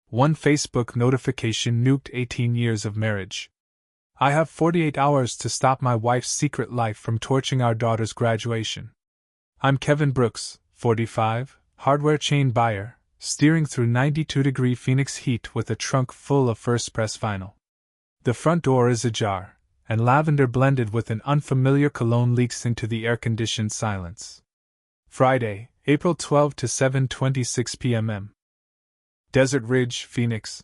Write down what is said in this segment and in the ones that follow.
One Facebook notification nuked 18 years of marriage. I have 48 hours to stop my wife's secret life from torching our daughter's graduation. I'm Kevin Brooks, 45, hardware chain buyer, steering through 92-degree Phoenix heat with a trunk full of first press vinyl. The front door is ajar, and lavender blended with an unfamiliar cologne leaks into the air-conditioned silence. Friday, April 12 to 7:26 p.m. Desert Ridge, Phoenix.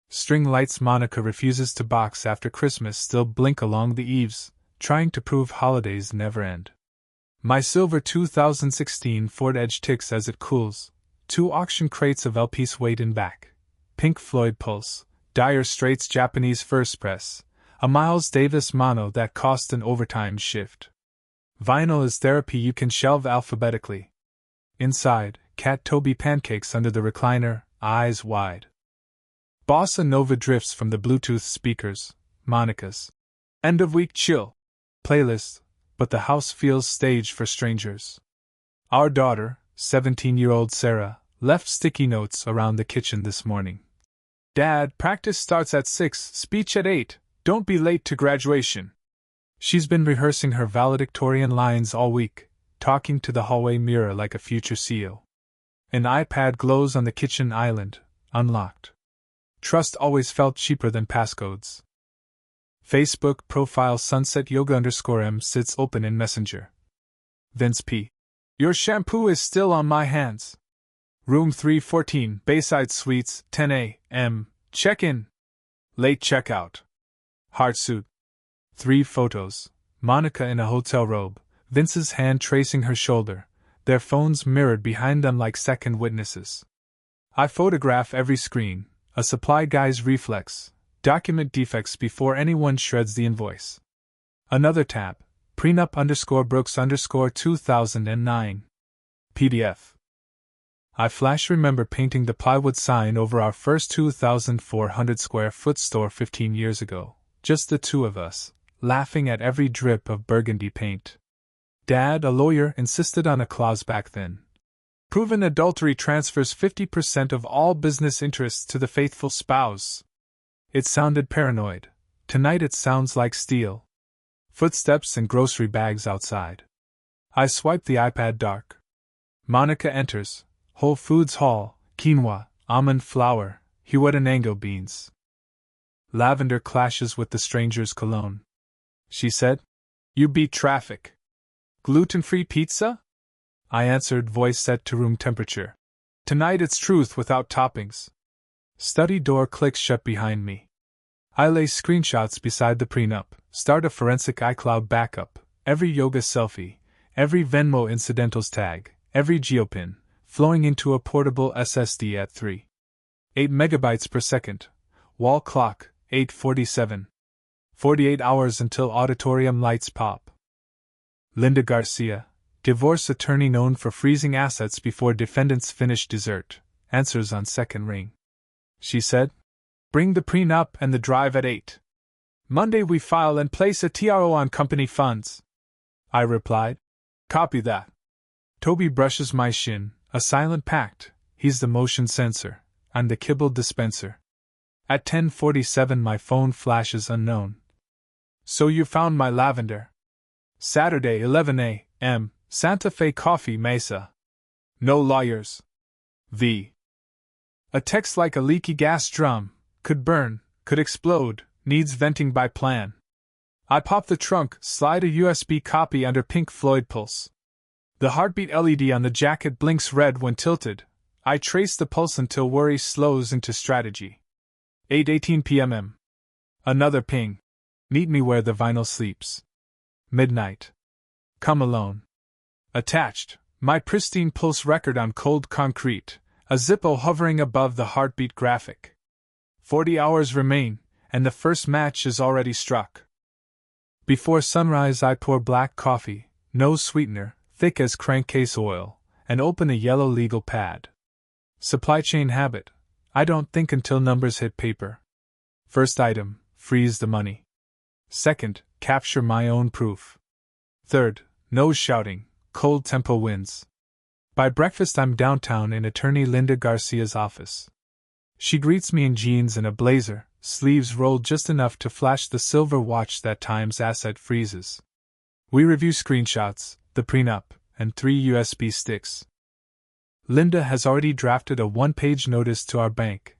String lights Monica refuses to box after Christmas still blink along the eaves, trying to prove holidays never end. My silver 2016 Ford Edge ticks as it cools. 2 auction crates of LPs wait in back. Pink Floyd Pulse, Dire Straits Japanese First Press, a Miles Davis mono that cost an overtime shift. Vinyl is therapy you can shelve alphabetically. Inside, Cat Toby pancakes under the recliner, eyes wide. Bossa Nova drifts from the Bluetooth speakers, Monica's end-of-week chill playlist, but the house feels staged for strangers. Our daughter, 17-year-old Sarah, left sticky notes around the kitchen this morning. Dad, practice starts at 6, speech at 8, don't be late to graduation. She's been rehearsing her valedictorian lines all week, talking to the hallway mirror like a future CEO. An iPad glows on the kitchen island, unlocked. Trust always felt cheaper than passcodes. Facebook profile Sunset Yoga _M sits open in Messenger. Vince P. Your shampoo is still on my hands. Room 314, Bayside Suites, 10 a.m. Check-in. Late checkout. Heart suit. 3 photos. Monica in a hotel robe, Vince's hand tracing her shoulder, their phones mirrored behind them like second witnesses. I photograph every screen, a supply guy's reflex, document defects before anyone shreds the invoice. Another tab, prenup _Brooks _2009. PDF. I flash remember painting the plywood sign over our first 2,400 square foot store 15 years ago, just the two of us, laughing at every drip of burgundy paint. Dad, a lawyer, insisted on a clause back then. Proven adultery transfers 50% of all business interests to the faithful spouse. It sounded paranoid. Tonight it sounds like steel. Footsteps and grocery bags outside. I swipe the iPad dark. Monica enters. Whole Foods Hall, quinoa, almond flour, Huetenango beans. Lavender clashes with the stranger's cologne. She said, "You beat traffic." "Gluten-free pizza?" I answered, voice set to room temperature. "Tonight it's truth without toppings." Study door clicks shut behind me. I lay screenshots beside the prenup, start a forensic iCloud backup, every yoga selfie, every Venmo incidentals tag, every geopin, flowing into a portable SSD at 3.8 megabytes per second. Wall clock, 8:47. 48 hours until auditorium lights pop. Linda Garcia, divorce attorney known for freezing assets before defendants finish dessert, answers on second ring. She said, "Bring the prenup and the drive at 8. Monday we file and place a TRO on company funds." I replied, "Copy that." Toby brushes my shin, a silent pact. He's the motion sensor, I'm the kibble dispenser. At 10:47 my phone flashes unknown. "So you found my lavender." Saturday 11 a.m. Santa Fe Coffee Mesa. No lawyers. V. A text like a leaky gas drum, could burn, could explode, needs venting by plan. I pop the trunk, slide a USB copy under Pink Floyd Pulse. The heartbeat LED on the jacket blinks red when tilted. I trace the pulse until worry slows into strategy. 8:18 p.m. Another ping. Meet me where the vinyl sleeps. Midnight. Come alone. Attached, my pristine pulse record on cold concrete, a Zippo hovering above the heartbeat graphic. 40 hours remain, and the first match is already struck. Before sunrise I pour black coffee, no sweetener, thick as crankcase oil, and open a yellow legal pad. Supply chain habit. I don't think until numbers hit paper. First item, freeze the money. Second, capture my own proof. Third, no shouting, cold tempo wins. By breakfast I'm downtown in attorney Linda Garcia's office. She greets me in jeans and a blazer, sleeves rolled just enough to flash the silver watch that time's asset freezes. We review screenshots, the prenup, and 3 USB sticks. Linda has already drafted a one-page notice to our bank,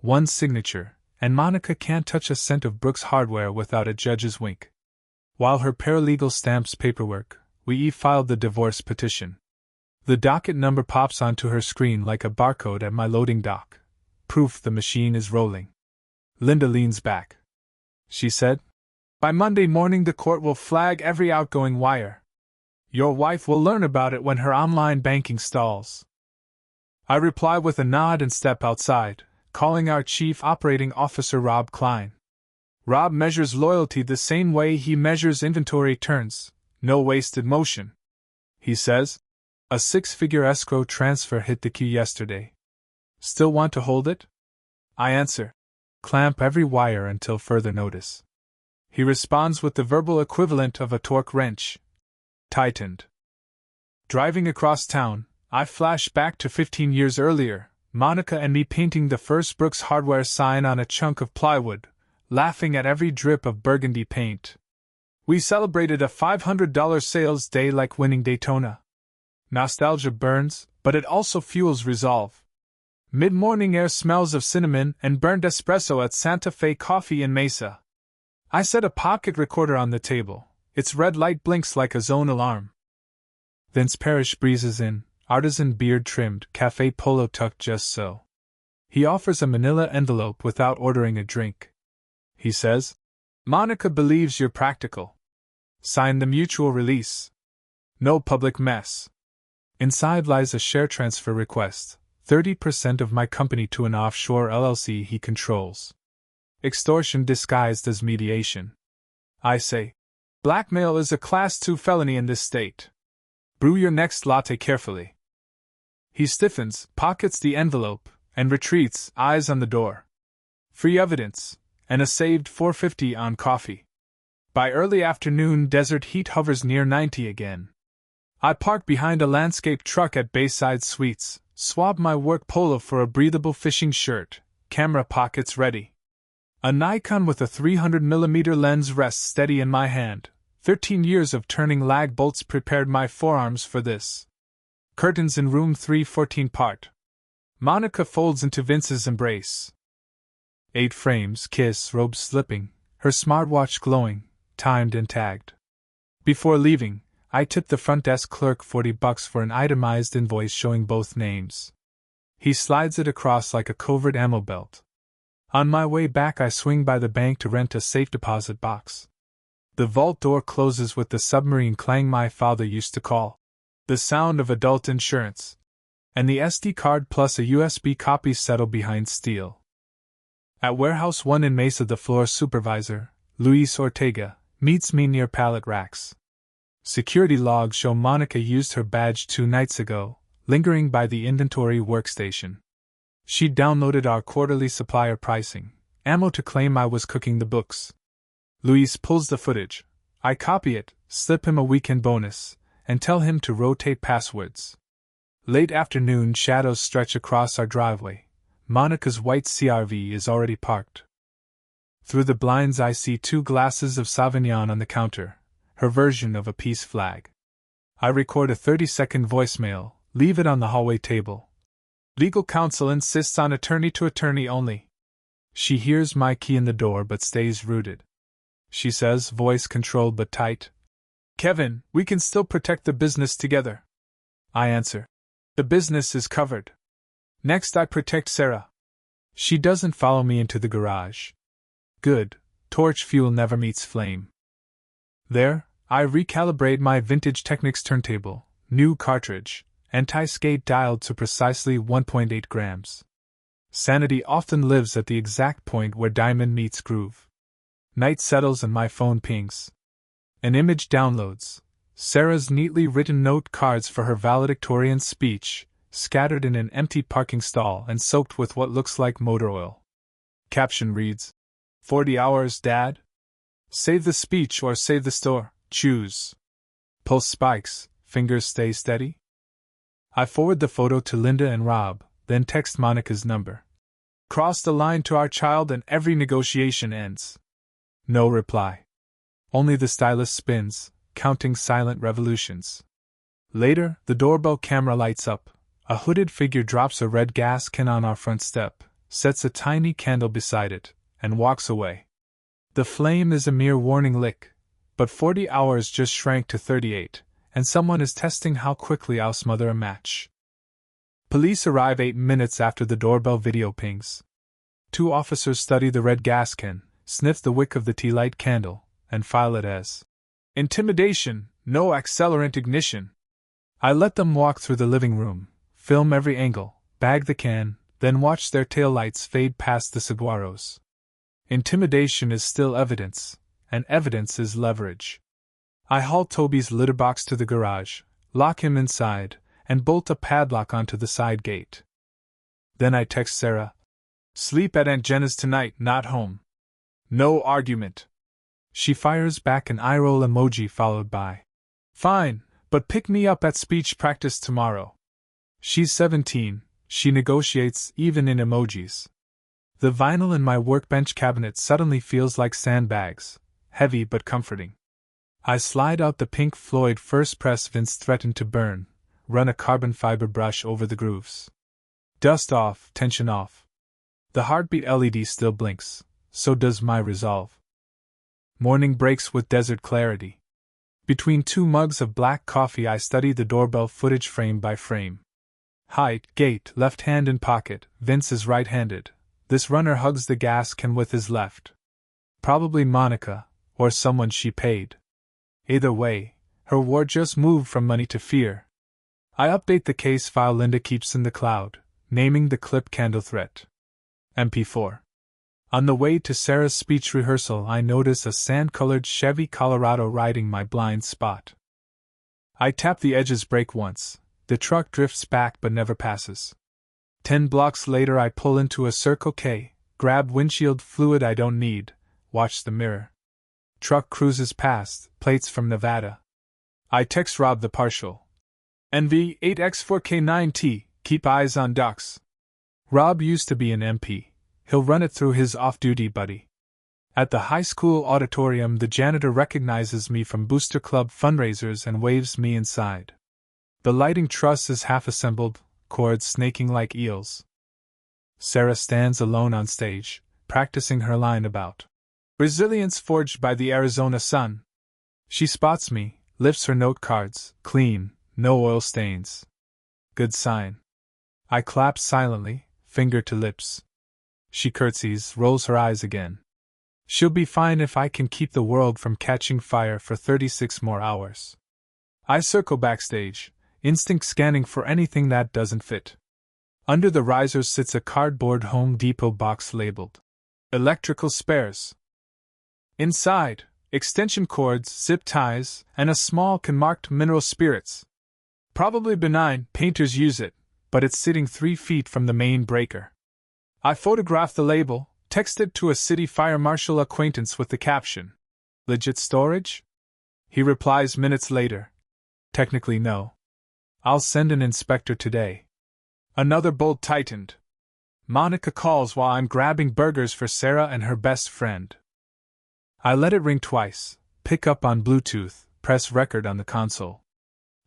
one signature, and Monica can't touch a cent of Brooks hardware without a judge's wink. While her paralegal stamps paperwork, we e-filed the divorce petition. The docket number pops onto her screen like a barcode at my loading dock. Proof the machine is rolling. Linda leans back. She said, "By Monday morning the court will flag every outgoing wire. Your wife will learn about it when her online banking stalls." I reply with a nod and step outside, calling our Chief Operating Officer Rob Klein. Rob measures loyalty the same way he measures inventory turns, no wasted motion. He says, "A 6-figure escrow transfer hit the queue yesterday. Still want to hold it?" I answer, "Clamp every wire until further notice." He responds with the verbal equivalent of a torque wrench. Tightened. Driving across town, I flash back to 15 years earlier, Monica and me painting the first Brooks Hardware sign on a chunk of plywood, laughing at every drip of burgundy paint. We celebrated a $500 sales day like winning Daytona. Nostalgia burns, but it also fuels resolve. Mid-morning air smells of cinnamon and burned espresso at Santa Fe Coffee in Mesa. I set a pocket recorder on the table. Its red light blinks like a zone alarm. Vince Parrish breezes in, artisan beard-trimmed, café polo tucked just so. He offers a manila envelope without ordering a drink. He says, "Monica believes you're practical. Sign the mutual release. No public mess." Inside lies a share transfer request, 30% of my company to an offshore LLC he controls. Extortion disguised as mediation. I say, "Blackmail is a Class 2 felony in this state. Brew your next latte carefully." He stiffens, pockets the envelope, and retreats, eyes on the door. Free evidence, and a saved $4.50 on coffee. By early afternoon, desert heat hovers near 90 again. I park behind a landscape truck at Bayside Suites, swab my work polo for a breathable fishing shirt, camera pockets ready. A Nikon with a 300mm lens rests steady in my hand. 13 years of turning lag bolts prepared my forearms for this. Curtains in room 314 part. Monica folds into Vince's embrace. 8 frames, kiss, robes slipping, her smartwatch glowing, timed and tagged. Before leaving, I tip the front desk clerk $40 for an itemized invoice showing both names. He slides it across like a covert ammo belt. On my way back, I swing by the bank to rent a safe deposit box. The vault door closes with the submarine clang my father used to call the sound of adult insurance, and the SD card plus a USB copy settle behind steel. At Warehouse 1 in Mesa, the floor supervisor, Luis Ortega, meets me near pallet racks. Security logs show Monica used her badge 2 nights ago, lingering by the inventory workstation. She downloaded our quarterly supplier pricing, ammo to claim I was cooking the books. Luis pulls the footage. I copy it, slip him a weekend bonus, and tell him to rotate passwords. Late afternoon shadows stretch across our driveway. Monica's white CRV is already parked. Through the blinds I see 2 glasses of Sauvignon on the counter, her version of a peace flag. I record a 30-second voicemail, leave it on the hallway table. Legal counsel insists on attorney-to-attorney only. She hears my key in the door but stays rooted. She says, voice controlled but tight, "Kevin, we can still protect the business together." I answer, "The business is covered." Next I protect Sarah. She doesn't follow me into the garage. Good, torch fuel never meets flame. There, I recalibrate my vintage Technics turntable, new cartridge, anti-skate dialed to precisely 1.8 grams. Sanity often lives at the exact point where diamond meets groove. Night settles and my phone pings. An image downloads. Sarah's neatly written note cards for her valedictorian speech, scattered in an empty parking stall and soaked with what looks like motor oil. Caption reads, 40 hours, Dad? Save the speech or save the store, choose. Pulse spikes, fingers stay steady. I forward the photo to Linda and Rob, then text Monica's number. Cross the line to our child and every negotiation ends. No reply. Only the stylus spins, counting silent revolutions. Later, the doorbell camera lights up. A hooded figure drops a red gas can on our front step, sets a tiny candle beside it, and walks away. The flame is a mere warning lick, but 40 hours just shrank to 38, and someone is testing how quickly I'll smother a match. Police arrive 8 minutes after the doorbell video pings. 2 officers study the red gas can, sniff the wick of the tea light candle, and file it as intimidation, no accelerant ignition. I let them walk through the living room, film every angle, bag the can, then watch their taillights fade past the saguaros. Intimidation is still evidence, and evidence is leverage. I haul Toby's litter box to the garage, lock him inside, and bolt a padlock onto the side gate. Then I text Sarah, "Sleep at Aunt Jenna's tonight, not home." No argument. She fires back an eye-roll emoji followed by, "Fine, but pick me up at speech practice tomorrow." She's 17, she negotiates even in emojis. The vinyl in my workbench cabinet suddenly feels like sandbags, heavy but comforting. I slide out the Pink Floyd first press Vince threatened to burn, run a carbon fiber brush over the grooves. Dust off, tension off. The heartbeat LED still blinks, so does my resolve. Morning breaks with desert clarity. Between 2 mugs of black coffee I study the doorbell footage frame by frame. Height, gait, left hand in pocket, Vince is right-handed. This runner hugs the gas can with his left. Probably Monica, or someone she paid. Either way, her war just moved from money to fear. I update the case file Linda keeps in the cloud, naming the clip candle threat. MP4. On the way to Sarah's speech rehearsal I notice a sand-colored Chevy Colorado riding my blind spot. I tap the edge's brake once. The truck drifts back but never passes. 10 blocks later I pull into a Circle K, grab windshield fluid I don't need, watch the mirror. Truck cruises past, plates from Nevada. I text Rob the partial. NV8X4K9T, keep eyes on ducks. Rob used to be an MP. He'll run it through his off-duty buddy. At the high school auditorium the janitor recognizes me from Booster Club fundraisers and waves me inside. The lighting truss is half-assembled, cords snaking like eels. Sarah stands alone on stage, practicing her line about resilience forged by the Arizona sun. She spots me, lifts her note cards, clean, no oil stains. Good sign. I clap silently, finger to lips. She curtsies, rolls her eyes again. She'll be fine if I can keep the world from catching fire for 36 more hours. I circle backstage, instinct scanning for anything that doesn't fit. Under the risers sits a cardboard Home Depot box labeled electrical spares. Inside, extension cords, zip ties, and a small can marked mineral spirits. Probably benign, painters use it, but it's sitting 3 feet from the main breaker. I photograph the label, text it to a city fire marshal acquaintance with the caption, "Legit storage?" He replies minutes later, "Technically no. I'll send an inspector today." Another bolt tightened. Monica calls while I'm grabbing burgers for Sarah and her best friend. I let it ring twice, pick up on Bluetooth, press record on the console.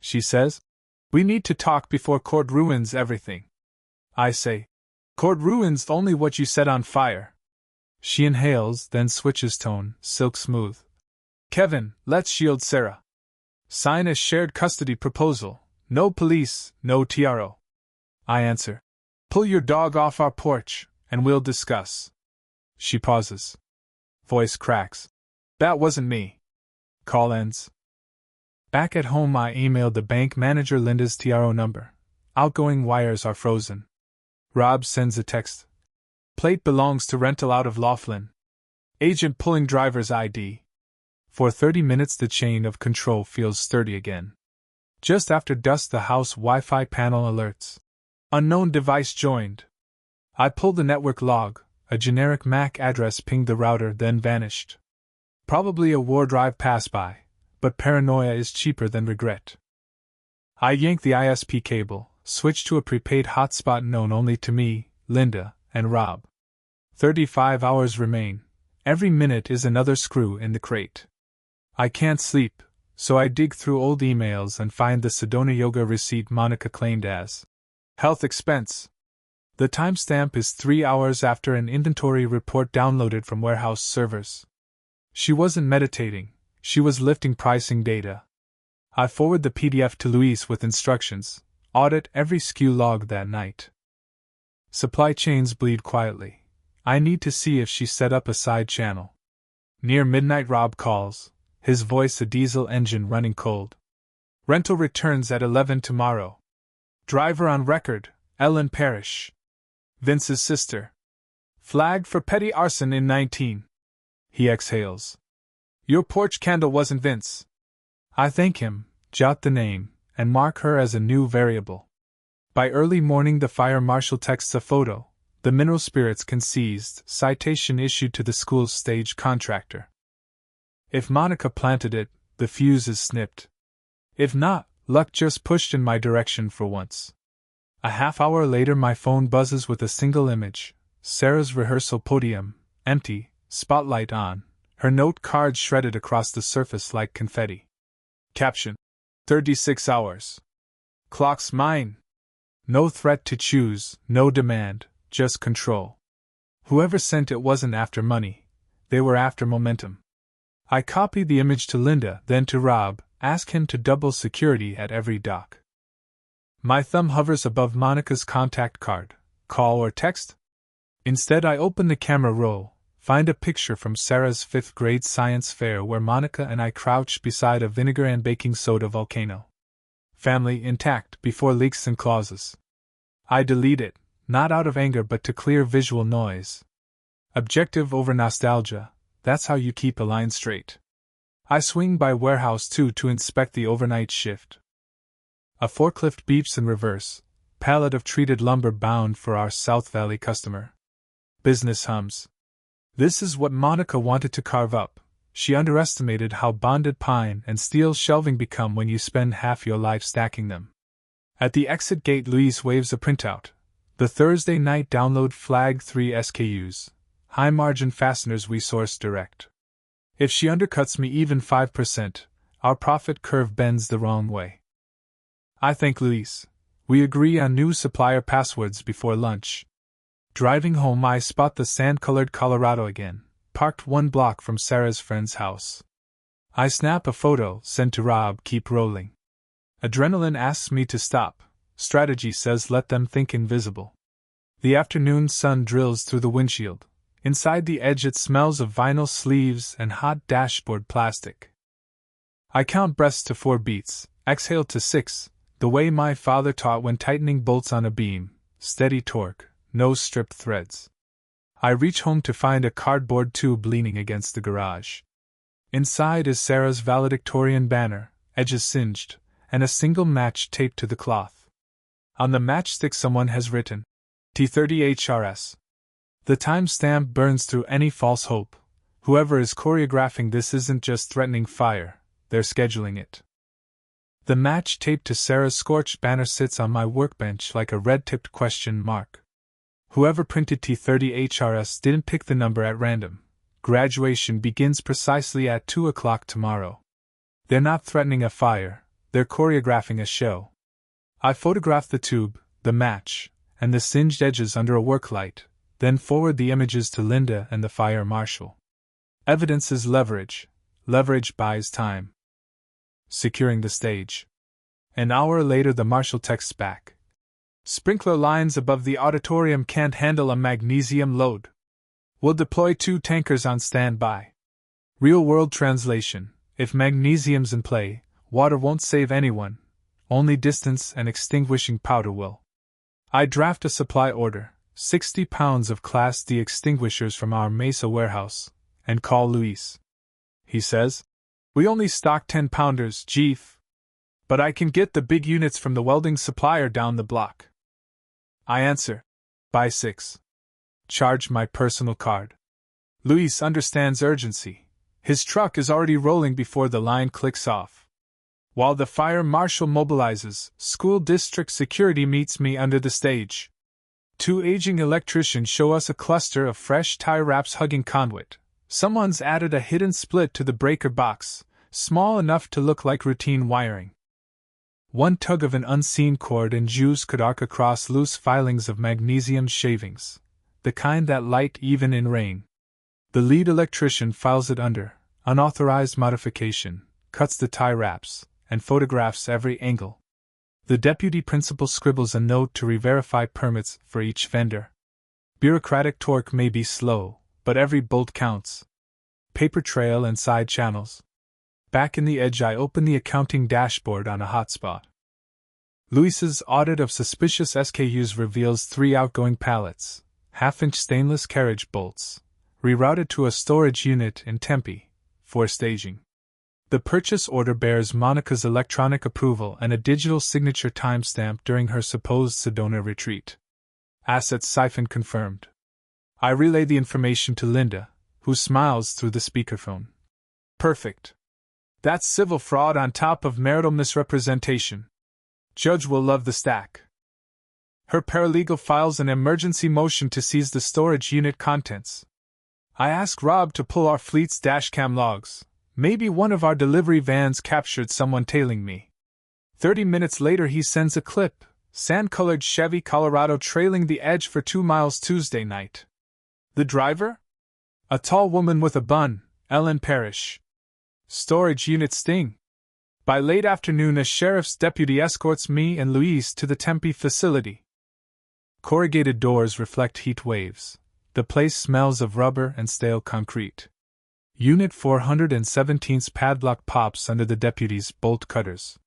She says, "We need to talk before court ruins everything." I say, "Court ruins only what you set on fire." She inhales, then switches tone, silk smooth. "Kevin, let's shield Sarah. Sign a shared custody proposal. No police, no TRO." I answer, "Pull your dog off our porch, and we'll discuss." She pauses. Voice cracks. "That wasn't me." Call ends. Back at home I emailed the bank manager Linda's TRO number. Outgoing wires are frozen. Rob sends a text. "Plate belongs to rental out of Laughlin. Agent pulling driver's ID." For 30 minutes the chain of control feels sturdy again. Just after dusk the house Wi-Fi panel alerts. Unknown device joined. I pulled the network log. A generic MAC address pinged the router, then vanished. Probably a war drive passed by, but paranoia is cheaper than regret. I yank the ISP cable, switch to a prepaid hotspot known only to me, Linda, and Rob. 35 hours remain. Every minute is another screw in the crate. I can't sleep, so I dig through old emails and find the Sedona yoga receipt Monica claimed as health expense. The timestamp is 3 hours after an inventory report downloaded from warehouse servers. She wasn't meditating, she was lifting pricing data. I forward the PDF to Louise with instructions: audit every SKU log that night. Supply chains bleed quietly. I need to see if she set up a side channel. Near midnight, Rob calls, his voice a diesel engine running cold. Rental returns at 11 tomorrow. Driver on record, Ellen Parrish. Vince's sister. Flagged for petty arson in 19. He exhales. Your porch candle wasn't Vince. I thank him, jot the name, and mark her as a new variable. By early morning, the fire marshal texts a photo. The mineral spirits can seized, citation issued to the school's stage contractor. If Monica planted it, the fuse is snipped. If not, luck just pushed in my direction for once. A half hour later, my phone buzzes with a single image: Sarah's rehearsal podium, empty, spotlight on, her note cards shredded across the surface like confetti. Caption: 36 hours. Clock's mine. No threat to choose, no demand, just control. Whoever sent it wasn't after money, they were after momentum. I copy the image to Linda, then to Rob, ask him to double security at every dock. My thumb hovers above Monica's contact card. Call or text? Instead, I open the camera roll, find a picture from Sarah's 5th grade science fair where Monica and I crouched beside a vinegar and baking soda volcano. Family intact before leaks and clauses. I delete it, not out of anger but to clear visual noise. Objective over nostalgia, that's how you keep a line straight. I swing by Warehouse 2 to inspect the overnight shift. A forklift beeps in reverse, pallet of treated lumber bound for our South Valley customer. Business hums. This is what Monica wanted to carve up. She underestimated how bonded pine and steel shelving become when you spend half your life stacking them. At the exit gate, Louise waves a printout. The Thursday night download flagged 3 SKUs, high margin fasteners we source direct. If she undercuts me even 5%, our profit curve bends the wrong way. I thank Louise. We agree on new supplier passwords before lunch. Driving home, I spot the sand-colored Colorado again, parked 1 block from Sarah's friend's house. I snap a photo, send to Rob, keep rolling. Adrenaline asks me to stop. Strategy says let them think invisible. The afternoon sun drills through the windshield. Inside the edge it smells of vinyl sleeves and hot dashboard plastic. I count breaths to 4 beats, exhale to 6, the way my father taught when tightening bolts on a beam, steady torque, no stripped threads. I reach home to find a cardboard tube leaning against the garage. Inside is Sarah's valedictorian banner, edges singed, and a single match taped to the cloth. On the matchstick someone has written, T30HRS. The timestamp burns through any false hope. Whoever is choreographing this isn't just threatening fire, they're scheduling it. The match taped to Sarah's scorched banner sits on my workbench like a red-tipped question mark. Whoever printed T30HRS didn't pick the number at random. Graduation begins precisely at 2 o'clock tomorrow. They're not threatening a fire, they're choreographing a show. I photograph the tube, the match, and the singed edges under a work light, then forward the images to Linda and the fire marshal. Evidence is leverage. Leverage buys time. Securing the stage. An hour later, the marshal texts back. Sprinkler lines above the auditorium can't handle a magnesium load. We'll deploy 2 tankers on standby. Real-world translation: if magnesium's in play, water won't save anyone. Only distance and extinguishing powder will. I draft a supply order, 60 pounds of Class D extinguishers from our Mesa warehouse, and call Luis. He says, we only stock 10-pounders, Jeef. But I can get the big units from the welding supplier down the block. I answer, buy 6. Charge my personal card. Luis understands urgency. His truck is already rolling before the line clicks off. While the fire marshal mobilizes, school district security meets me under the stage. Two aging electricians show us a cluster of fresh tie wraps hugging conduit. Someone's added a hidden split to the breaker box, small enough to look like routine wiring. One tug of an unseen cord and juice could arc across loose filings of magnesium shavings, the kind that light even in rain. The lead electrician files it under, unauthorized modification, cuts the tie wraps, and photographs every angle. The deputy principal scribbles a note to re-verify permits for each vendor. Bureaucratic torque may be slow, but every bolt counts. Paper trail and side channels. Back in the edge, I open the accounting dashboard on a hotspot. Luis's audit of suspicious SKUs reveals 3 outgoing pallets, half-inch stainless carriage bolts, rerouted to a storage unit in Tempe, for staging. The purchase order bears Monica's electronic approval and a digital signature timestamp during her supposed Sedona retreat. Assets siphon confirmed. I relay the information to Linda, who smiles through the speakerphone. Perfect. That's civil fraud on top of marital misrepresentation. Judge will love the stack. Her paralegal files an emergency motion to seize the storage unit contents. I ask Rob to pull our fleet's dashcam logs. Maybe one of our delivery vans captured someone tailing me. 30 minutes later he sends a clip, sand-colored Chevy Colorado trailing the edge for 2 miles Tuesday night. The driver? A tall woman with a bun, Ellen Parrish. Storage unit sting. By late afternoon a sheriff's deputy escorts me and Luis to the Tempe facility. Corrugated doors reflect heat waves. The place smells of rubber and stale concrete. Unit 417's padlock pops under the deputy's bolt cutters.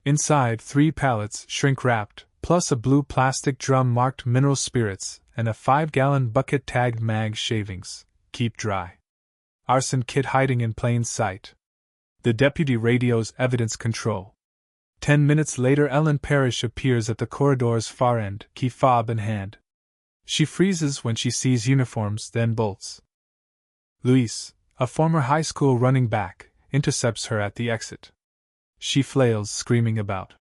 Inside, 3 pallets, shrink-wrapped, plus a blue plastic drum marked mineral spirits and a 5-gallon bucket tagged mag shavings. Keep dry. Arson kit hiding in plain sight. The deputy radios evidence control. 10 minutes later Ellen Parrish appears at the corridor's far end, key fob in hand. She freezes when she sees uniforms, then bolts. Luis, a former high school running back, intercepts her at the exit. She flails, screaming about.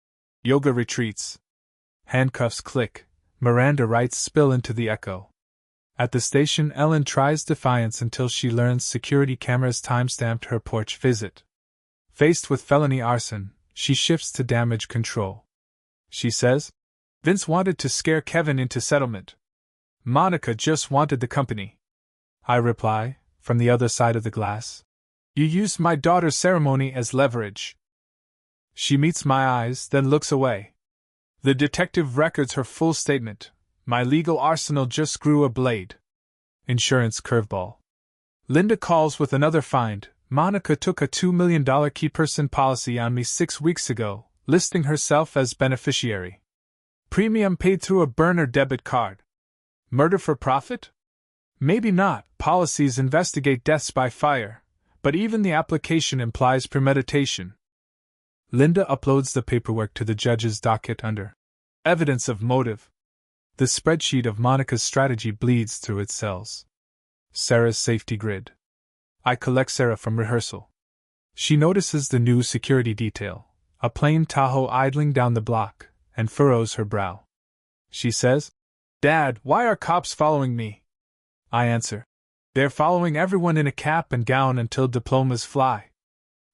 Yoga retreats. Handcuffs click. Miranda rights spill into the echo. At the station, Ellen tries defiance until she learns security cameras timestamped her porch visit. Faced with felony arson, she shifts to damage control. She says, Vince wanted to scare Kevin into settlement. Monica just wanted the company. I reply, from the other side of the glass. You used my daughter's ceremony as leverage. She meets my eyes, then looks away. The detective records her full statement. My legal arsenal just grew a blade. Insurance curveball. Linda calls with another find. Monica took a $2 million key-person policy on me 6 weeks ago, listing herself as beneficiary. Premium paid through a burner debit card. Murder for profit? Maybe not. Policies investigate deaths by fire, but even the application implies premeditation. Linda uploads the paperwork to the judge's docket under evidence of motive. The spreadsheet of Monica's strategy bleeds through its cells. Sarah's safety grid. I collect Sarah from rehearsal. She notices the new security detail, a plain Tahoe idling down the block, and furrows her brow. She says, Dad, why are cops following me? I answer, they're following everyone in a cap and gown until diplomas fly.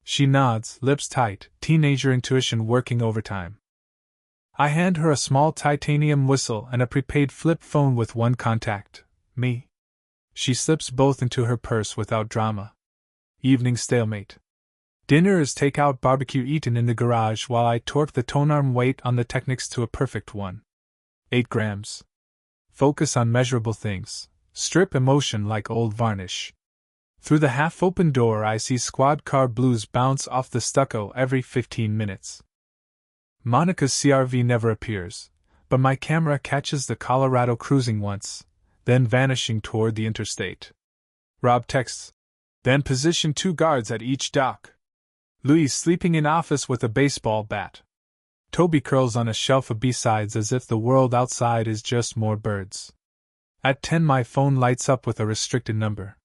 She nods, lips tight, teenager intuition working overtime. I hand her a small titanium whistle and a prepaid flip phone with one contact, me. She slips both into her purse without drama. Evening stalemate. Dinner is takeout barbecue eaten in the garage while I torque the tonearm weight on the Technics to a perfect 1. 8 grams. Focus on measurable things. Strip emotion like old varnish. Through the half-open door I see squad car blues bounce off the stucco every 15 minutes. Monica's CRV never appears, but my camera catches the Colorado cruising once, then vanishing toward the interstate. Rob texts, then position 2 guards at each dock. Luis sleeping in office with a baseball bat. Toby curls on a shelf of B-sides as if the world outside is just more birds. At 10 my phone lights up with a restricted number.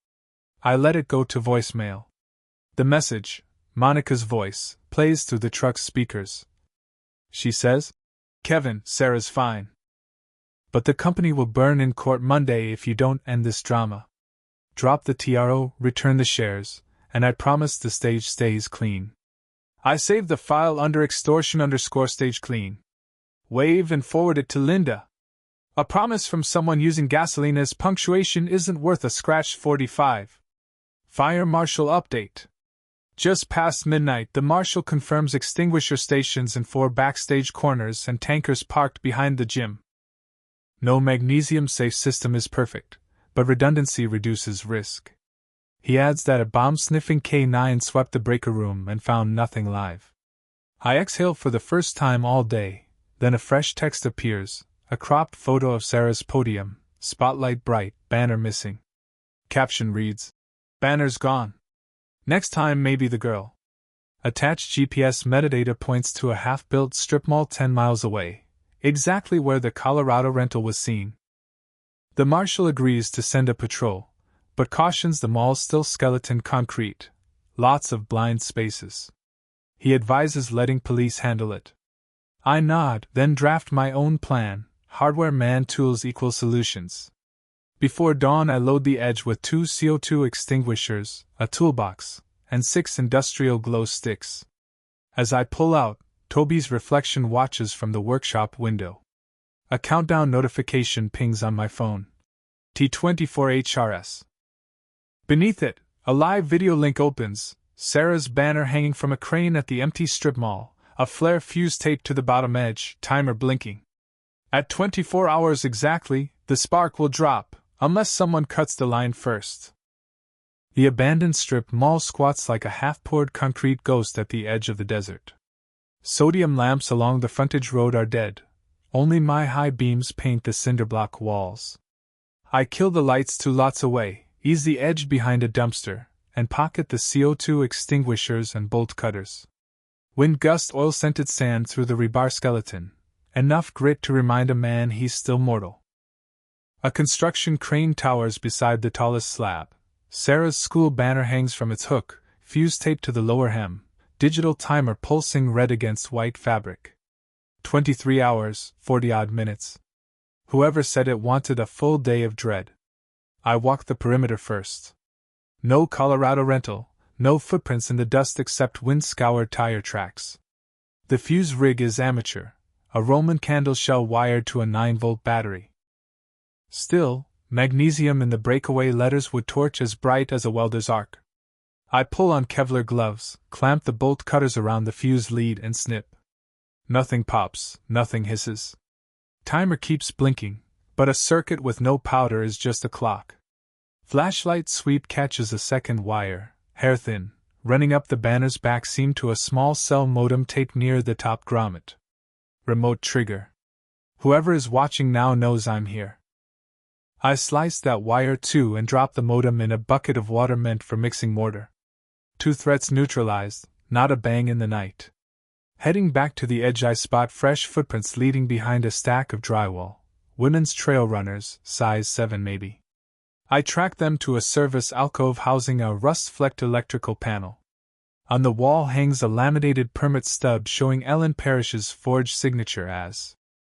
I let it go to voicemail. The message, Monica's voice, plays through the truck's speakers. She says, Kevin, Sarah's fine. but the company will burn in court Monday if you don't end this drama. Drop the TRO, return the shares, and I promise the stage stays clean. I saved the file under extortion_stage clean. Wave and forward it to Linda. A promise from someone using gasoline as punctuation isn't worth a scratch. 45. Fire Marshal Update. Just past midnight, the Marshal confirms extinguisher stations in 4 backstage corners and tankers parked behind the gym. No magnesium safe system is perfect, but redundancy reduces risk. He adds that a bomb-sniffing K9 swept the breaker room and found nothing live. I exhale for the first time all day, then a fresh text appears, a cropped photo of Sarah's podium, spotlight bright, banner missing. Caption reads, "Banner's gone. Next time maybe the girl." Attached GPS metadata points to a half-built strip mall 10 miles away, exactly where the Colorado rental was seen. The marshal agrees to send a patrol, but cautions the mall's still skeleton concrete, lots of blind spaces. He advises letting police handle it. I nod, then draft my own plan, hardware man tools equal solutions. Before dawn I load the edge with 2 CO2 extinguishers, a toolbox, and 6 industrial glow sticks. As I pull out, Toby's reflection watches from the workshop window. A countdown notification pings on my phone. T24HRS. Beneath it, a live video link opens, Sarah's banner hanging from a crane at the empty strip mall, a flare fuse taped to the bottom edge, timer blinking. At 24 hours exactly, the spark will drop, unless someone cuts the line first. The abandoned strip mall squats like a half-poured concrete ghost at the edge of the desert. Sodium lamps along the frontage road are dead. Only my high beams paint the cinderblock walls. I kill the lights 2 lots away, ease the edge behind a dumpster, and pocket the CO2 extinguishers and bolt cutters. Wind gust oil-scented sand through the rebar skeleton, enough grit to remind a man he's still mortal. A construction crane towers beside the tallest slab. Sarah's school banner hangs from its hook, fuse taped to the lower hem, digital timer pulsing red against white fabric. 23 hours, 40-odd minutes. Whoever said it wanted a full day of dread. I walk the perimeter first. No Colorado rental, no footprints in the dust except wind-scoured tire tracks. The fuse rig is amateur, a Roman candle shell wired to a 9-volt battery. Still, magnesium in the breakaway letters would torch as bright as a welder's arc. I pull on Kevlar gloves, clamp the bolt cutters around the fuse lead and snip. Nothing pops, nothing hisses. Timer keeps blinking, but a circuit with no powder is just a clock. Flashlight sweep catches a second wire, hair-thin, running up the banner's back seam to a small cell modem taped near the top grommet. Remote trigger. Whoever is watching now knows I'm here. I slice that wire too and drop the modem in a bucket of water meant for mixing mortar. 2 threats neutralized, not a bang in the night. Heading back to the edge I spot fresh footprints leading behind a stack of drywall, women's trail runners, size 7 maybe. I track them to a service alcove housing a rust-flecked electrical panel. On the wall hangs a laminated permit stub showing Ellen Parrish's forged signature as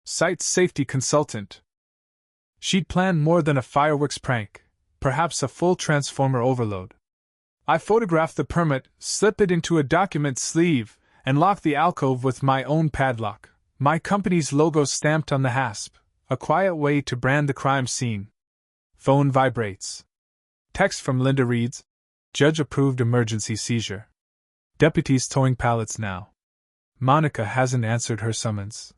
Site Safety Consultant. She'd planned more than a fireworks prank, perhaps a full transformer overload. I photograph the permit, slip it into a document sleeve, and lock the alcove with my own padlock, my company's logo stamped on the hasp, a quiet way to brand the crime scene. Phone vibrates. Text from Linda reads, "Judge-approved emergency seizure. Deputies towing pallets now." Monica hasn't answered her summons.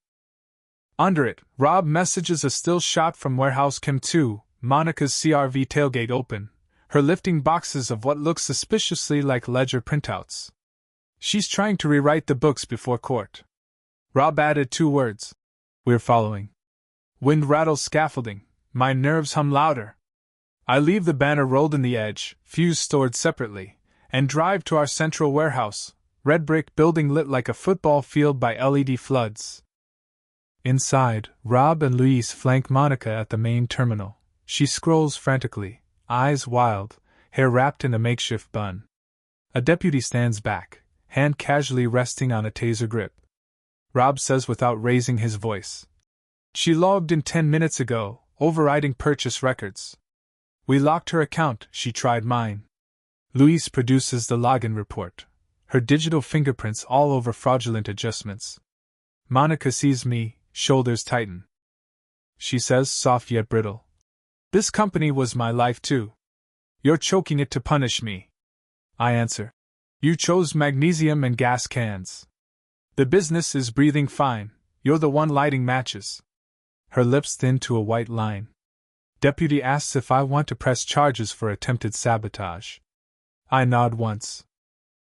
Under it, Rob messages a still shot from Warehouse Chem 2, Monica's CRV tailgate open, her lifting boxes of what looks suspiciously like ledger printouts. She's trying to rewrite the books before court. Rob added 2 words. "We're following." Wind rattles scaffolding, my nerves hum louder. I leave the banner rolled in the edge, fuse stored separately, and drive to our central warehouse, red brick building lit like a football field by LED floods. Inside, Rob and Louise flank Monica at the main terminal. She scrolls frantically, eyes wild, hair wrapped in a makeshift bun. A deputy stands back, hand casually resting on a taser grip. Rob says without raising his voice, She logged in 10 minutes ago, overriding purchase records. We locked her account, she tried mine. Louise produces the login report, her digital fingerprints all over fraudulent adjustments. Monica sees me, shoulders tighten. She says, soft yet brittle, "This company was my life too. You're choking it to punish me." I answer, "You chose magnesium and gas cans. The business is breathing fine, you're the one lighting matches." Her lips thin to a white line. Deputy asks if I want to press charges for attempted sabotage. I nod once.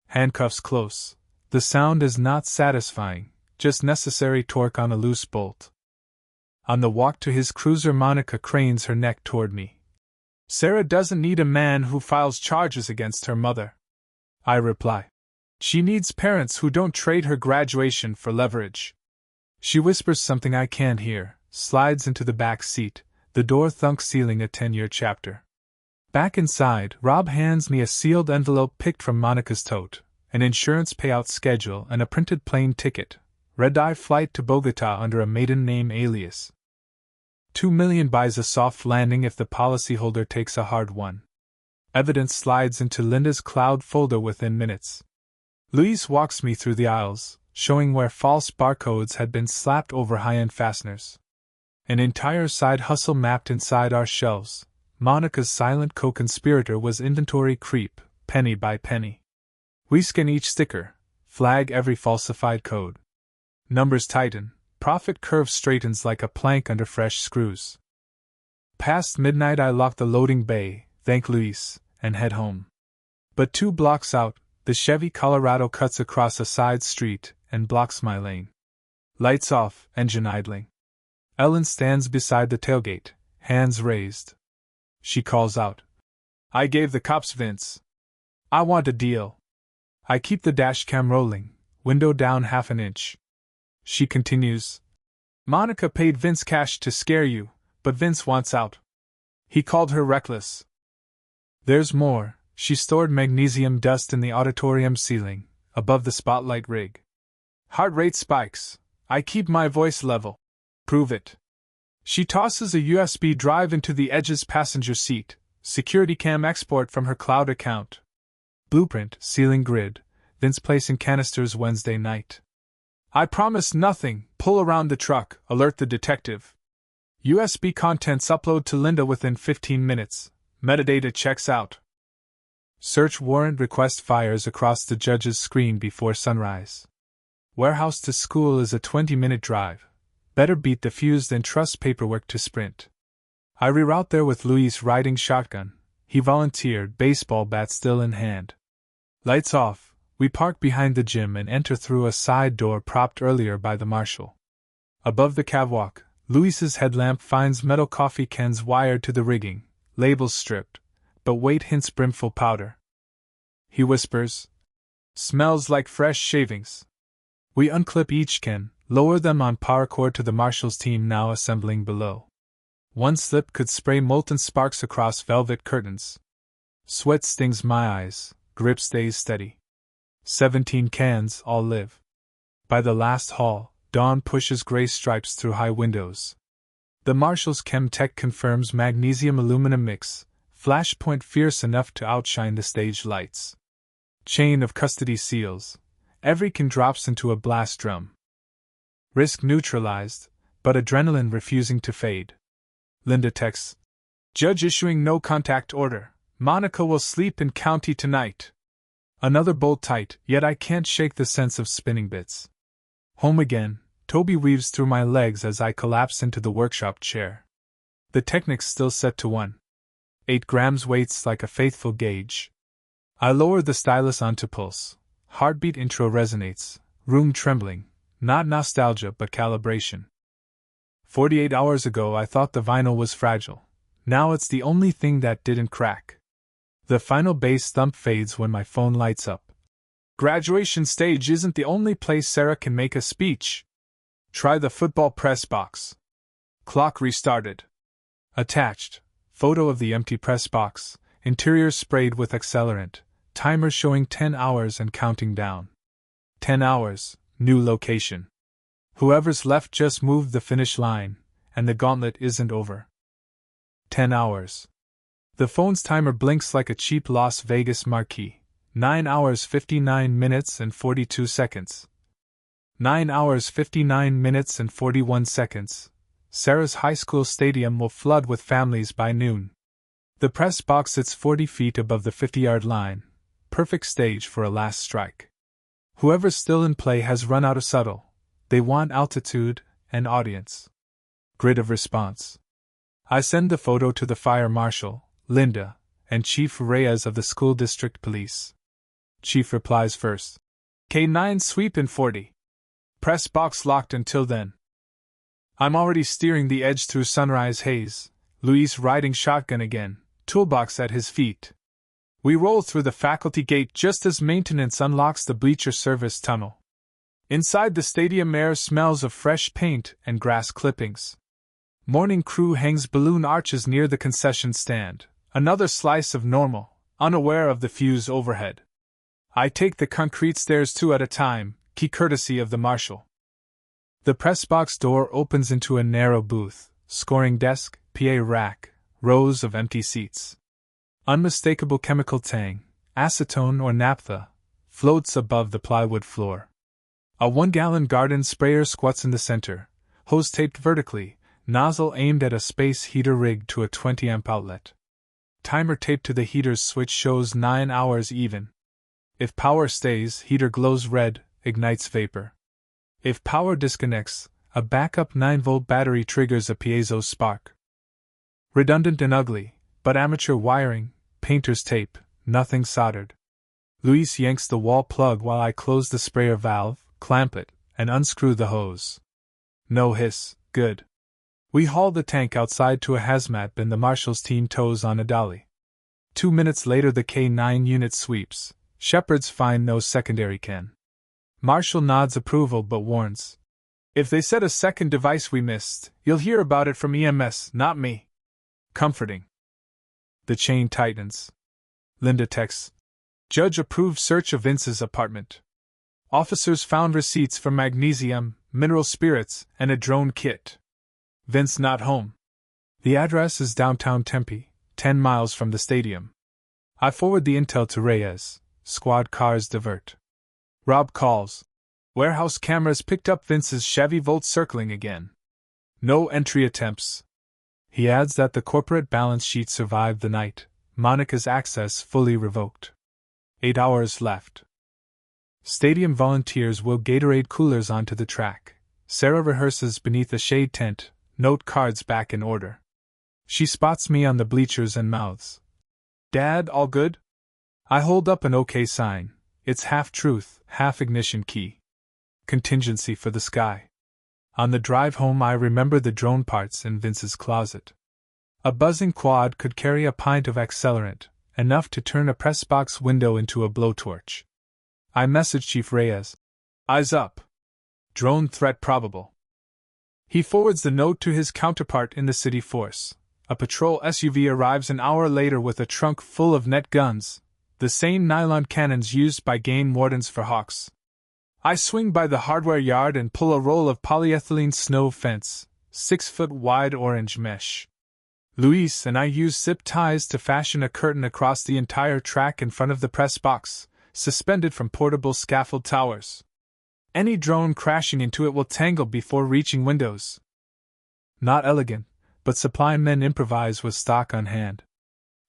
Handcuffs close. The sound is not satisfying, just necessary torque on a loose bolt. On the walk to his cruiser, Monica cranes her neck toward me. "Sarah doesn't need a man who files charges against her mother," I reply. "She needs parents who don't trade her graduation for leverage." She whispers something I can't hear, slides into the back seat, the door thunks, sealing a 10-year chapter. Back inside, Rob hands me a sealed envelope picked from Monica's tote, an insurance payout schedule and a printed plane ticket, red-eye flight to Bogota under a maiden name alias. $2 million buys a soft landing if the policyholder takes a hard one. Evidence slides into Linda's cloud folder within minutes. Louise walks me through the aisles, showing where false barcodes had been slapped over high-end fasteners. An entire side hustle mapped inside our shelves. Monica's silent co-conspirator was inventory creep, penny by penny. We scan each sticker, flag every falsified code. Numbers tighten, profit curve straightens like a plank under fresh screws. Past midnight I lock the loading bay, thank Luis, and head home. But 2 blocks out, the Chevy Colorado cuts across a side street and blocks my lane. Lights off, engine idling. Ellen stands beside the tailgate, hands raised. She calls out, "I gave the cops Vince. I want a deal." I keep the dashcam rolling, window down half an inch. She continues, "Monica paid Vince cash to scare you, but Vince wants out. He called her reckless." There's more. She stored magnesium dust in the auditorium ceiling, above the spotlight rig. Heart rate spikes. I keep my voice level. Prove it. She tosses a USB drive into the Edge's passenger seat, security cam export from her cloud account. Blueprint, ceiling grid, Vince placing canisters Wednesday night. I promise nothing, pull around the truck, alert the detective. USB contents upload to Linda within 15 minutes, metadata checks out. Search warrant request fires across the judge's screen before sunrise. Warehouse to school is a 20-minute drive. Better beat the fuse than trust paperwork to sprint. I reroute there with Luis riding shotgun. He volunteered, baseball bat still in hand. Lights off, we park behind the gym and enter through a side door propped earlier by the marshal. Above the catwalk, Luis's headlamp finds metal coffee cans wired to the rigging, labels stripped, but weight hints brimful powder. He whispers, "Smells like fresh shavings." We unclip each can, lower them on paracord to the marshal's team now assembling below. One slip could spray molten sparks across velvet curtains. Sweat stings my eyes, grip stays steady. 17 cans all live. By the last haul, dawn pushes gray stripes through high windows. The marshal's chem tech confirms magnesium aluminum mix, flashpoint fierce enough to outshine the stage lights. Chain of custody seals. Every can drops into a blast drum. Risk neutralized, but adrenaline refusing to fade. Linda texts, "Judge issuing no contact order. Monica will sleep in county tonight." Another bolt tight, yet I can't shake the sense of spinning bits. Home again, Toby weaves through my legs as I collapse into the workshop chair. The Technic's still set to 1. 8 grams weights like a faithful gauge. I lower the stylus onto pulse. Heartbeat intro resonates, room trembling, not nostalgia but calibration. 48 hours ago I thought the vinyl was fragile. Now it's the only thing that didn't crack. The final bass thump fades when my phone lights up. Graduation stage isn't the only place Sarah can make a speech. Try the football press box. Clock restarted. Attached, photo of the empty press box, interior sprayed with accelerant, timer showing 10 hours and counting down. 10 hours, new location. Whoever's left just moved the finish line, and the gauntlet isn't over. 10 hours. The phone's timer blinks like a cheap Las Vegas marquee. 9 hours 59 minutes and 42 seconds. 9 hours 59 minutes and 41 seconds. Sarah's high school stadium will flood with families by noon. The press box sits 40 feet above the 50-yard line. Perfect stage for a last strike. Whoever's still in play has run out of subtle. They want altitude and audience. Grid of response. I send the photo to the fire marshal, Linda, and Chief Reyes of the school district police. Chief replies first. K9 sweep in 40. Press box locked until then. I'm already steering the edge through sunrise haze, Luis riding shotgun again, toolbox at his feet. We roll through the faculty gate just as maintenance unlocks the bleacher service tunnel. Inside the stadium air smells of fresh paint and grass clippings. Morning crew hangs balloon arches near the concession stand, another slice of normal, unaware of the fuse overhead. I take the concrete stairs 2 at a time, key courtesy of the marshal. The press box door opens into a narrow booth, scoring desk, PA rack, rows of empty seats. Unmistakable chemical tang, acetone or naphtha, floats above the plywood floor. A 1-gallon garden sprayer squats in the center, hose taped vertically, nozzle aimed at a space heater rigged to a 20-amp outlet. Timer taped to the heater's switch shows 9 hours even. If power stays, heater glows red, ignites vapor. If power disconnects, a backup 9-volt battery triggers a piezo spark. Redundant and ugly, but amateur wiring, painter's tape, nothing soldered. Luis yanks the wall plug while I close the sprayer valve, clamp it, and unscrew the hose. No hiss, good. We haul the tank outside to a hazmat bin the marshal's team tows on a dolly. 2 minutes later the K9 unit sweeps. Shepherds find no secondary can. Marshal nods approval but warns. If they set a second device we missed, you'll hear about it from EMS, not me. Comforting. The chain tightens. Linda texts. Judge approved search of Vince's apartment. Officers found receipts for magnesium, mineral spirits, and a drone kit. Vince not home. The address is downtown Tempe, 10 miles from the stadium. I forward the intel to Reyes. Squad cars divert. Rob calls. Warehouse cameras picked up Vince's Chevy Volt circling again. No entry attempts. He adds that the corporate balance sheet survived the night, Monica's access fully revoked. 8 hours left. Stadium volunteers will Gatorade coolers onto the track. Sarah rehearses beneath a shade tent, note cards back in order. She spots me on the bleachers and mouths. Dad, all good? I hold up an OK sign. It's half truth, half ignition key. Contingency for the sky. On the drive home I remember the drone parts in Vince's closet. A buzzing quad could carry a pint of accelerant, enough to turn a press box window into a blowtorch. I message Chief Reyes. Eyes up. Drone threat probable. He forwards the note to his counterpart in the city force. A patrol SUV arrives an hour later with a trunk full of net guns, the same nylon cannons used by game wardens for hawks. I swing by the hardware yard and pull a roll of polyethylene snow fence, 6-foot wide orange mesh. Luis and I use zip ties to fashion a curtain across the entire track in front of the press box, suspended from portable scaffold towers. Any drone crashing into it will tangle before reaching windows. Not elegant, but supply men improvise with stock on hand.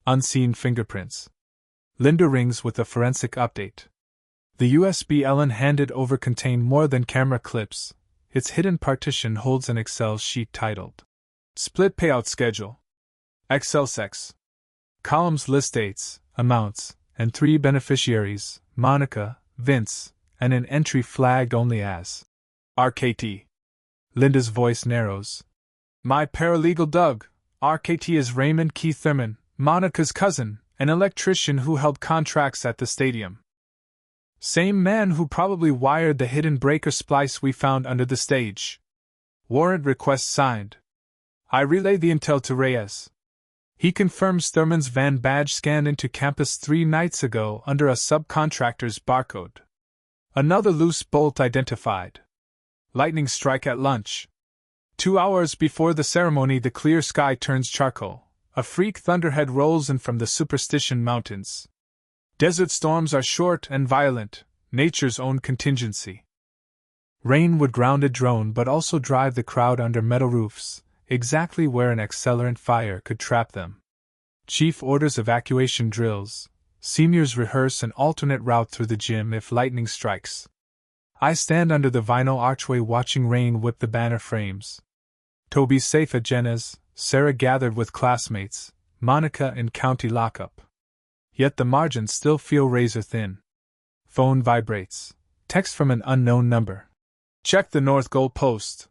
Unseen fingerprints. Linda rings with a forensic update. The USB Ellen handed over contained more than camera clips. Its hidden partition holds an Excel sheet titled Split Payout Schedule. Excel sex. Columns list dates, amounts, and 3 beneficiaries, Monica, Vince, and an entry flagged only as RKT. Linda's voice narrows. My paralegal Doug, RKT is Raymond Keith Thurman, Monica's cousin, an electrician who held contracts at the stadium. Same man who probably wired the hidden breaker splice we found under the stage. Warrant request signed. I relay the intel to Reyes. He confirms Thurman's van badge scanned into campus 3 nights ago under a subcontractor's barcode. Another loose bolt identified. Lightning strike at lunch. 2 hours before the ceremony, the clear sky turns charcoal. A freak thunderhead rolls in from the Superstition Mountains. Desert storms are short and violent, nature's own contingency. Rain would ground a drone but also drive the crowd under metal roofs, exactly where an accelerant fire could trap them. Chief orders evacuation drills. Seniors rehearse an alternate route through the gym if lightning strikes. I stand under the vinyl archway watching rain whip the banner frames. Toby's safe at Jenna's, Sarah gathered with classmates, Monica in county lockup. Yet the margins still feel razor thin. Phone vibrates. Text from an unknown number. Check the north goal post.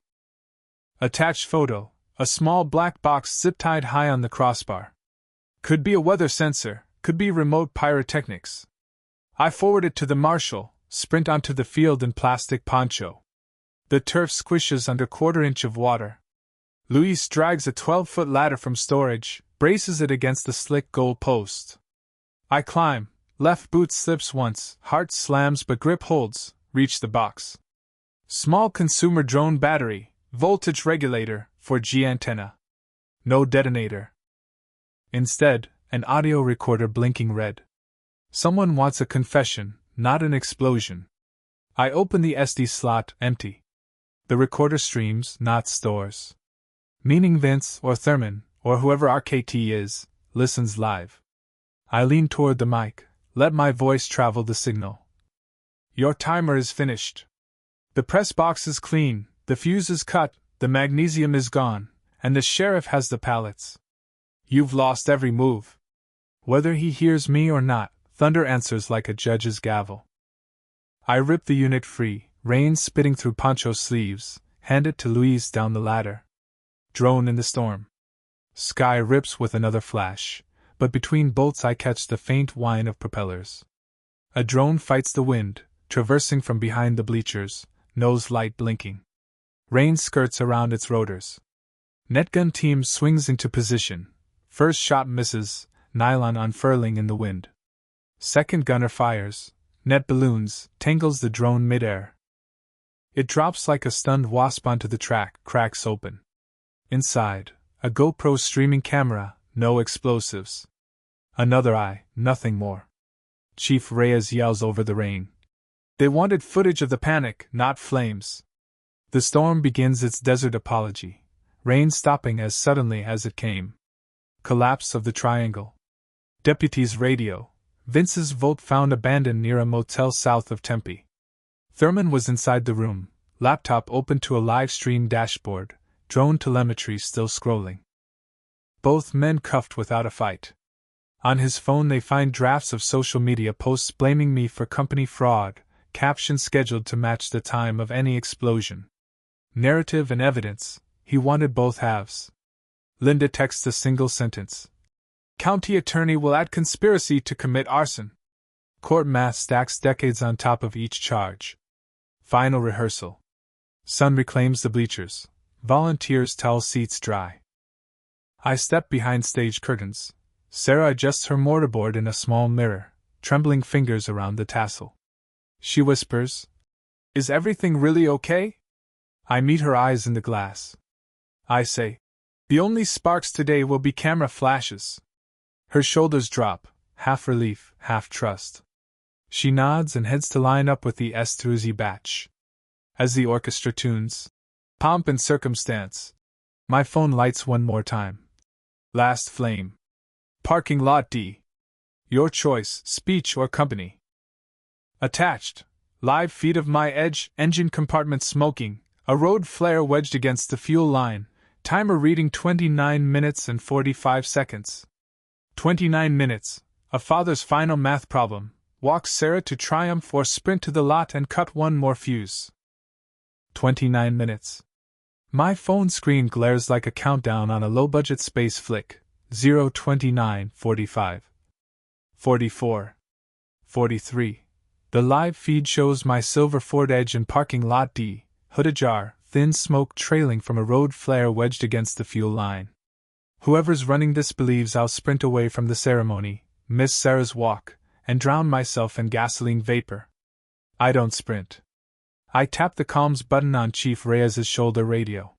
Attached photo, a small black box zip-tied high on the crossbar. Could be a weather sensor, could be remote pyrotechnics. I forward it to the marshal, sprint onto the field in plastic poncho. The turf squishes under quarter-inch of water. Luis drags a 12-foot ladder from storage, braces it against the slick goal post. I climb, left boot slips once, heart slams but grip holds, reach the box. Small consumer drone battery, voltage regulator, 4G antenna. No detonator. Instead, an audio recorder blinking red. Someone wants a confession, not an explosion. I open the SD slot, empty. The recorder streams, not stores. Meaning Vince, or Thurman, or whoever RKT is, listens live. I lean toward the mic, let my voice travel the signal. Your timer is finished. The press box is clean, the fuse is cut, the magnesium is gone, and the sheriff has the pallets. You've lost every move. Whether he hears me or not, thunder answers like a judge's gavel. I rip the unit free, rain spitting through poncho sleeves, hand it to Louise down the ladder. Drone in the storm. Sky rips with another flash, but between bolts I catch the faint whine of propellers. A drone fights the wind, traversing from behind the bleachers, nose light blinking. Rain skirts around its rotors. Netgun team swings into position. First shot misses, nylon unfurling in the wind. Second gunner fires, net balloons, tangles the drone midair. It drops like a stunned wasp onto the track, cracks open. Inside, a GoPro streaming camera, no explosives. Another eye, nothing more. Chief Reyes yells over the rain. They wanted footage of the panic, not flames. The storm begins its desert apology, rain stopping as suddenly as it came. Collapse of the triangle. Deputy's radio. Vince's Volt found abandoned near a motel south of Tempe. Thurman was inside the room, laptop open to a live stream dashboard, drone telemetry still scrolling. Both men cuffed without a fight. On his phone they find drafts of social media posts blaming me for company fraud, captions scheduled to match the time of any explosion. Narrative and evidence, he wanted both halves. Linda texts a single sentence. County attorney will add conspiracy to commit arson. Court math stacks decades on top of each charge. Final rehearsal. Sun reclaims the bleachers. Volunteers towel seats dry. I step behind stage curtains. Sarah adjusts her mortarboard in a small mirror, trembling fingers around the tassel. She whispers, "Is everything really okay?" I meet her eyes in the glass. I say, "The only sparks today will be camera flashes." Her shoulders drop, half relief, half trust. She nods and heads to line up with the Estruzi batch. As the orchestra tunes, Pomp and Circumstance, my phone lights one more time. Last flame. Parking lot D. Your choice, speech or company. Attached, live feed of my edge, engine compartment smoking, a road flare wedged against the fuel line, timer reading 29 minutes and 45 seconds. 29 minutes, a father's final math problem, walk Sarah to Triumph or sprint to the lot and cut one more fuse. 29 minutes. My phone screen glares like a countdown on a low-budget space flick. 029, 45. 44. 43. The live feed shows my silver Ford Edge in parking lot D, hood ajar, thin smoke trailing from a road flare wedged against the fuel line. Whoever's running this believes I'll sprint away from the ceremony, miss Sarah's walk, and drown myself in gasoline vapor. I don't sprint. I tap the comms button on Chief Reyes's shoulder radio.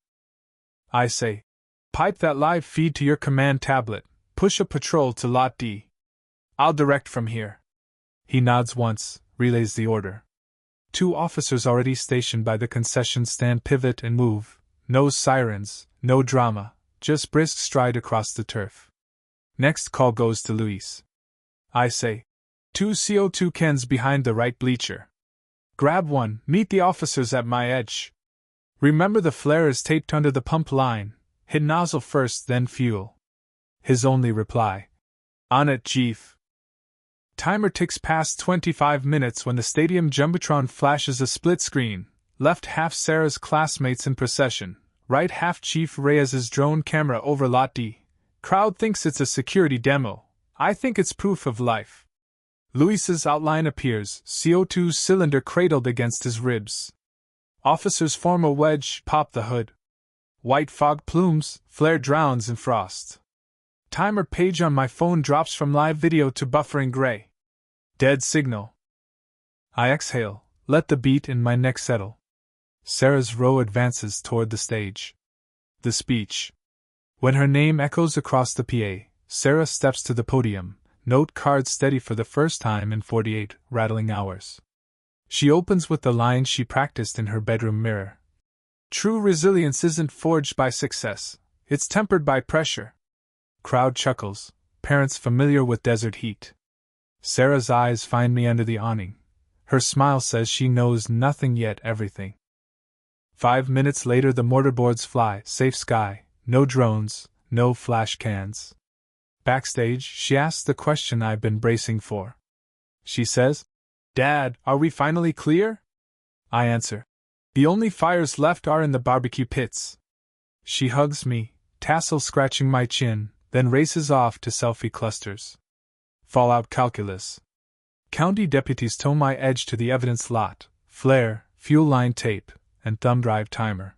I say. Pipe that live feed to your command tablet. Push a patrol to Lot D. I'll direct from here. He nods once, relays the order. 2 officers already stationed by the concession stand pivot and move. No sirens, no drama, just brisk stride across the turf. Next call goes to Luis. I say. 2 CO2 cans behind the right bleacher. Grab one, meet the officers at my edge. Remember the flare is taped under the pump line. Hit nozzle first, then fuel. His only reply. On it, Chief. Timer ticks past 25 minutes when the stadium jumbotron flashes a split screen. Left half Sarah's classmates in procession, right half Chief Reyes's drone camera over Lot D. Crowd thinks it's a security demo. I think it's proof of life. Luis's outline appears, CO2 cylinder cradled against his ribs. Officers form a wedge, pop the hood. White fog plumes, flare drowns in frost. Timer page on my phone drops from live video to buffering gray. Dead signal. I exhale, let the beat in my neck settle. Sarah's row advances toward the stage. The speech. When her name echoes across the PA, Sarah steps to the podium, note card steady for the first time in 48 rattling hours. She opens with the lines she practiced in her bedroom mirror. True resilience isn't forged by success, it's tempered by pressure. Crowd chuckles, parents familiar with desert heat. Sarah's eyes find me under the awning. Her smile says she knows nothing yet everything. 5 minutes later the mortarboards fly, safe sky, no drones, no flash cans. Backstage, she asks the question I've been bracing for. She says, Dad, are we finally clear? I answer, the only fires left are in the barbecue pits. She hugs me, tassel scratching my chin, then races off to selfie clusters. Fallout calculus. County deputies tow my edge to the evidence lot, flare, fuel line tape, and thumb drive timer.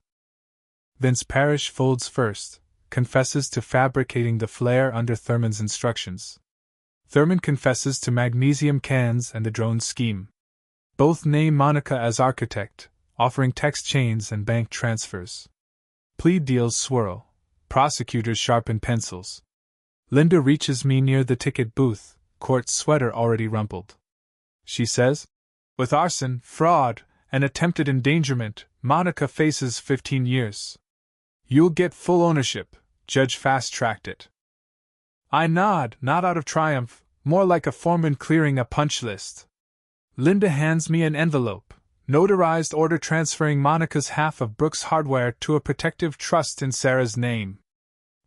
Vince Parrish folds first, confesses to fabricating the flare under Thurman's instructions. Thurman confesses to magnesium cans and the drone scheme. Both name Monica as architect, offering text chains and bank transfers. Plea deals swirl. Prosecutors sharpen pencils. Linda reaches me near the ticket booth, court sweater already rumpled. She says, with arson, fraud, and attempted endangerment, Monica faces 15 years. You'll get full ownership, judge fast-tracked it. I nod, not out of triumph, more like a foreman clearing a punch list. Linda hands me an envelope, notarized order transferring Monica's half of Brooks Hardware to a protective trust in Sarah's name.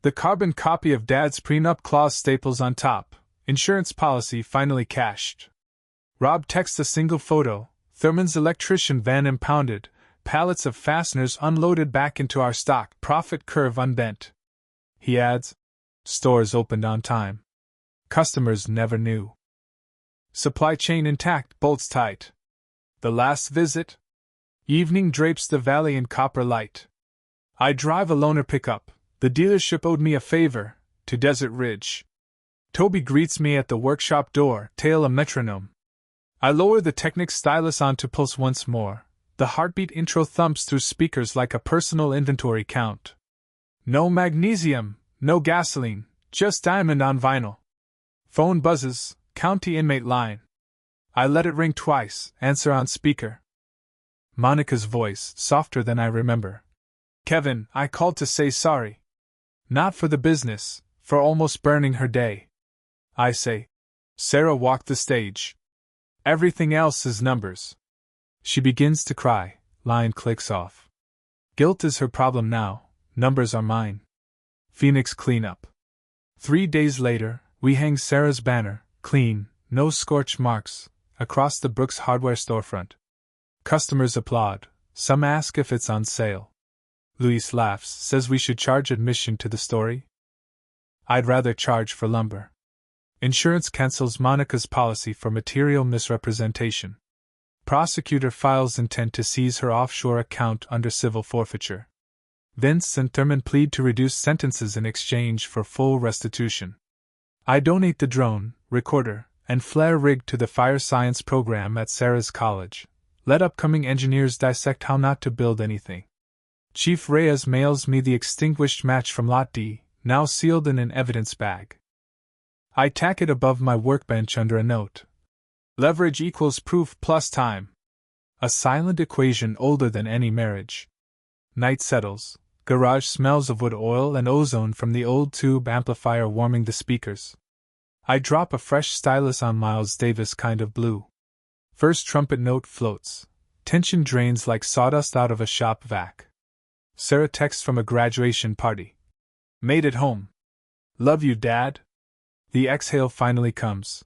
The carbon copy of Dad's prenup clause staples on top, insurance policy finally cashed. Rob texts a single photo, Thurman's electrician van impounded, pallets of fasteners unloaded back into our stock, profit curve unbent. He adds, stores opened on time. Customers never knew. Supply chain intact, bolts tight. The last visit? Evening drapes the valley in copper light. I drive a loaner pickup, the dealership owed me a favor, to Desert Ridge. Toby greets me at the workshop door, tail a metronome. I lower the Technic stylus onto pulse once more. The heartbeat intro thumps through speakers like a personal inventory count. No magnesium, no gasoline, just diamond on vinyl. Phone buzzes, county inmate line. I let it ring twice, answer on speaker. Monica's voice, softer than I remember. Kevin, I called to say sorry. Not for the business, for almost burning her day. I say. Sarah walked the stage. Everything else is numbers. She begins to cry, line clicks off. Guilt is her problem now, numbers are mine. Phoenix cleanup. 3 days later, we hang Sarah's banner, clean, no scorch marks, across the Brooks Hardware storefront. Customers applaud, some ask if it's on sale. Luis laughs, says we should charge admission to the story. I'd rather charge for lumber. Insurance cancels Monica's policy for material misrepresentation. Prosecutor files intent to seize her offshore account under civil forfeiture. Vince and Thurman plead to reduce sentences in exchange for full restitution. I donate the drone, recorder, and flare rig to the fire science program at Sarah's college. Let upcoming engineers dissect how not to build anything. Chief Reyes mails me the extinguished match from Lot D, now sealed in an evidence bag. I tack it above my workbench under a note. Leverage equals proof plus time. A silent equation older than any marriage. Night settles. Garage smells of wood oil and ozone from the old tube amplifier warming the speakers. I drop a fresh stylus on Miles Davis kind of blue. First trumpet note floats. Tension drains like sawdust out of a shop vac. Sarah texts from a graduation party. Made it home. Love you, Dad. The exhale finally comes.